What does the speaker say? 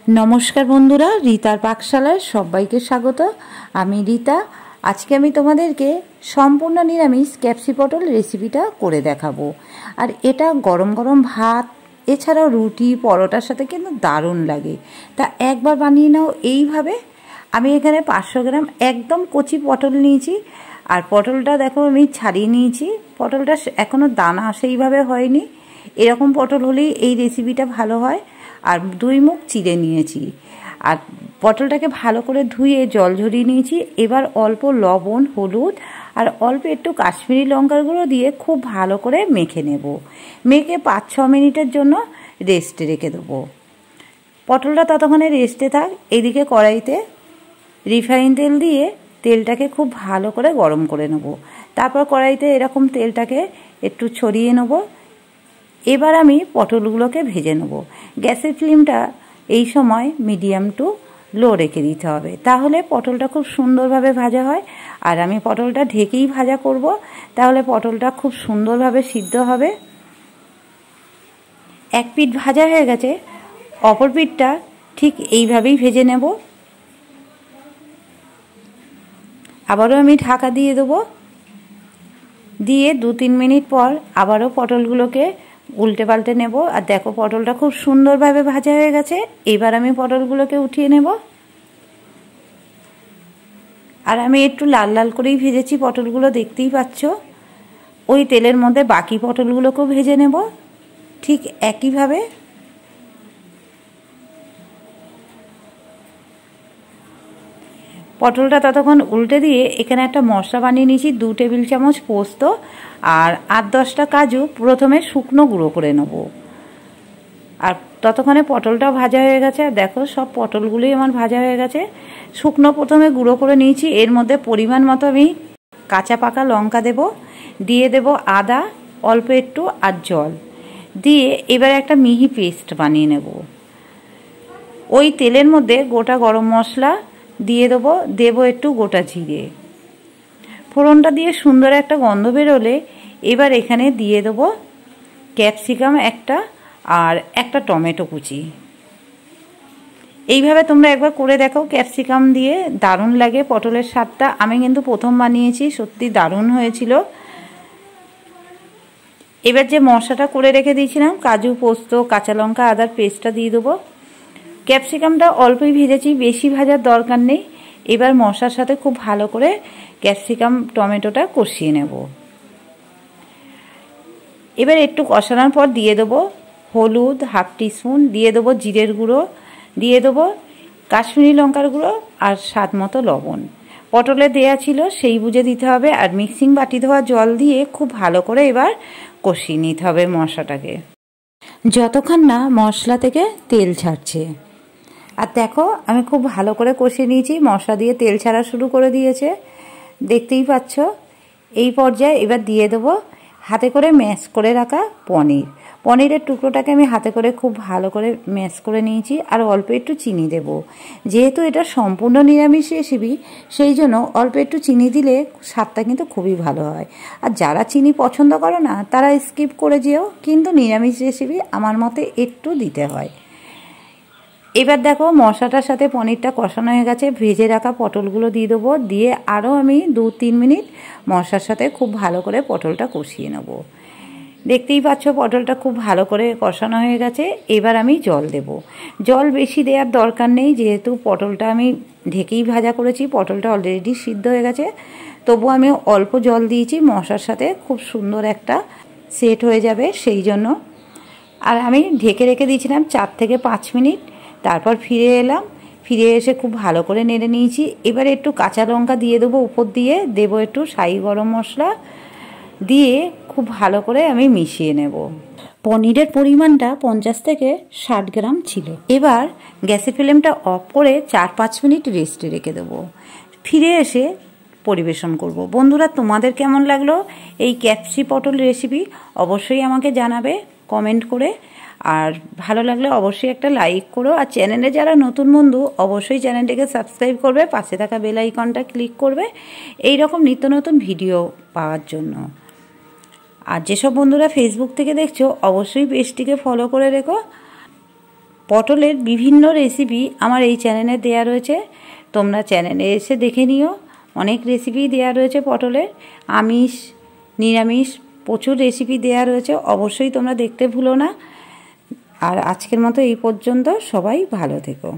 नमस्कार बंधुरा रीतार पाकशालाय सबाइके स्वागत। आमी रीता। आज के आमी तोमादेरके सम्पूर्ण निरामिष कैप्सिपटल रेसिपिटा करे देखाबो। और एटा गरम गरम भात एछाड़ाओ रुटी परोटार साथे किन्तु दारुण लागे। ता एक बार बानिये नाओ एइभावे। आमी एखाने 500 ग्राम एकदम कचि पटल नियेछि। और पटलटा देखो आमी छाड़िये नियेछि। पटलटा एखोनो दाना सेइभावे हयनि। एरकम पटल होलेई एई रेसिपिटा भालो हय। और 2 मुख चिड़े निয়েছি। और पटलटाके भालो करे धुए जल झरिয়ে নিয়েছি। এবার অল্প লবণ হলুদ और অল্প একটু কাশ্মীরি লঙ্কার গুঁড়ো দিয়ে খুব ভালো করে মেখে নেব। মেখে 5-6 মিনিটের জন্য রেস্টে রেখে দেব। পটলটা ততক্ষণে রেস্টে থাক। এদিকে কড়াইতে রিফাইন তেল দিয়ে তেলটাকে খুব ভালো করে গরম করে নেব। তারপর কড়াইতে এরকম তেলটাকে একটু ছড়িয়ে নেব। এবার আমি পটলগুলোকে ভেজে নেব। গ্যাসের ফ্লেমটা এই সময় মিডিয়াম টু লো রেখে দিতে হবে, তাহলে পটলটা খুব সুন্দরভাবে ভাজা হয়। আর আমি পটলটা ঢেকেই ভাজা করব, তাহলে পটলটা খুব সুন্দরভাবে সিদ্ধ হবে। এক পিঠ ভাজা হয়ে গেছে, অপর পিঠটা ঠিক এইভাবেই ভেজে নেব। আবারও আমি ঢাকা দিয়ে দেব। দিয়ে 2-3 মিনিট পর আবারও পটলগুলোকে উল্টে পাল্টে নেব। আর দেখো পটলটা খুব সুন্দরভাবে ভাজা হয়ে গেছে। এবার আমি পটলগুলোকে উঠিয়ে নেব। আর আমি একটু লাল লাল করেই ভেজেছি পটলগুলো, দেখতেই পাচ্ছ। ওই তেলের মধ্যে বাকি পটলগুলোকেও ভেজে নেব ঠিক একইভাবে। পটলটা ততক্ষণ উল্টে দিয়ে এখানে একটা মশলা বানিয়ে নিয়েছি। 2 টেবিল চামচ পোস্ত আর 8-10টা কাজু প্রথমে শুকনো গুঁড়ো করে নেব। আর ততক্ষণে পটলটাও ভাজা হয়ে গেছে। আর দেখো সব পটলগুলোই আমার ভাজা হয়ে গেছে। শুকনো প্রথমে গুঁড়ো করে নিয়েছি। এর মধ্যে পরিমাণ মতো আমি কাঁচা পাকা লঙ্কা দেব, দিয়ে দেব আদা অল্প একটু আর জল দিয়ে এবার একটা মিহি পেস্ট বানিয়ে নেব। ওই তেলের মধ্যে গোটা গরম মশলা দিয়ে দেবো একটু গোটা জিরে। ফোড়নটা দিয়ে সুন্দর একটা গন্ধ বেরোলে এবার এখানে দিয়ে দেবো ক্যাপসিকাম একটা আর একটা টমেটো কুচি। এইভাবে তোমরা একবার করে দেখো, ক্যাপসিকাম দিয়ে দারুণ লাগে পটলের স্বাদটা। আমি কিন্তু প্রথম বানিয়েছি, সত্যি দারুণ হয়েছিল। এবার যে মশলাটা করে রেখে দিয়েছিলাম কাজু পোস্ত কাঁচা লঙ্কা আদার পেস্টটা দিয়ে দেবো। ক্যাপসিকামটা অল্পই ভেজেছি, বেশি ভাজার দরকার নেই। এবার মশলার সাথে খুব ভালো করে ক্যাপসিকাম টমেটোটা কষিয়ে নেব। এবার একটু কষানোর পর দিয়ে দেবো হলুদ 1/2 টিস্পুন, দিয়ে দেবো জিরের গুঁড়ো, দিয়ে দেবো কাশ্মীরি লঙ্কার গুঁড়ো আর স্বাদ মতো লবণ। পটলে দেয়া ছিল সেই বুঝে দিতে হবে। আর মিক্সিং বাটি ধোয়া জল দিয়ে খুব ভালো করে এবার কষিয়ে নিতে হবে মশলাটাকে, যতক্ষণ না মশলা থেকে তেল ছাড়ছে। আর দেখো আমি খুব ভালো করে কষিয়ে নিয়েছি। মশলা দিয়ে তেল ছাড়া শুরু করে দিয়েছে, দেখতেই পাচ্ছ। এই পর্যায়ে এবার দিয়ে দেবো হাতে করে ম্যাশ করে রাখা পনিরের টুকরোটাকে আমি হাতে করে খুব ভালো করে ম্যাশ করে নিয়েছি। আর অল্প একটু চিনি দেব। যেহেতু এটা সম্পূর্ণ নিরামিষ রেসিপি, সেই জন্য অল্প একটু চিনি দিলে স্বাদটা কিন্তু খুবই ভালো হয়। আর যারা চিনি পছন্দ করো না তারা স্কিপ করে যেও, কিন্তু নিরামিষ রেসিপি আমার মতে একটু দিতে হয়। এবার দেখো মশলাটার সাথে পনিরটা কষানো হয়ে গেছে। ভেজে রাখা পটলগুলো দিয়ে দেবো। দিয়ে আরও আমি 2-3 মিনিট মশলার সাথে খুব ভালো করে পটলটা কষিয়ে নেব। দেখতেই পাচ্ছ পটলটা খুব ভালো করে কষানো হয়ে গেছে। এবার আমি জল দেব। জল বেশি দেওয়ার দরকার নেই, যেহেতু পটলটা আমি ঢেকেই ভাজা করেছি, পটলটা অলরেডি সিদ্ধ হয়ে গেছে। তবু আমি অল্প জল দিয়েছি, মশলার সাথে খুব সুন্দর একটা সেট হয়ে যাবে সেই জন্য। আর আমি ঢেকে রেখে দিয়েছিলাম 4 থেকে 5 মিনিট। তারপর ফিরে এলাম, ফিরে এসে খুব ভালো করে নেড়ে নিয়েছি। এবার একটু কাঁচা লঙ্কা দিয়ে দেবো উপর দিয়ে, দেবো একটু শাহি গরম মশলা দিয়ে খুব ভালো করে আমি মিশিয়ে নেব। পনিরের পরিমাণটা 50 থেকে 60 গ্রাম ছিল। এবার গ্যাসের ফ্লেমটা অফ করে 4-5 মিনিট রেস্টে রেখে দেবো। ফিরে এসে পরিবেশন করব। বন্ধুরা তোমাদের কেমন লাগলো এই ক্যাপসিপটল রেসিপি অবশ্যই আমাকে জানাবে কমেন্ট করে। আর ভালো লাগলে অবশ্যই একটা লাইক করো। আর চ্যানেলে যারা নতুন বন্ধু অবশ্যই চ্যানেলটিকে সাবস্ক্রাইব করবে, পাশে থাকা বেল আইকনটা ক্লিক করবে এই রকম নিত্য নতুন ভিডিও পাওয়ার জন্য। আর যেসব বন্ধুরা ফেসবুক থেকে দেখছো অবশ্যই পেজটিকে ফলো করে রেখো। পটলের বিভিন্ন রেসিপি আমার এই চ্যানেলে দেয়া রয়েছে, তোমরা চ্যানেলে এসে দেখে নিও। অনেক রেসিপি দেয়া রয়েছে পটলের, আমিষ নিরামিষ প্রচুর রেসিপি দেয়া রয়েছে, অবশ্যই তোমরা দেখতে ভুলো না। আর আজকের মতো এই পর্যন্ত, সবাই ভালো থেকো।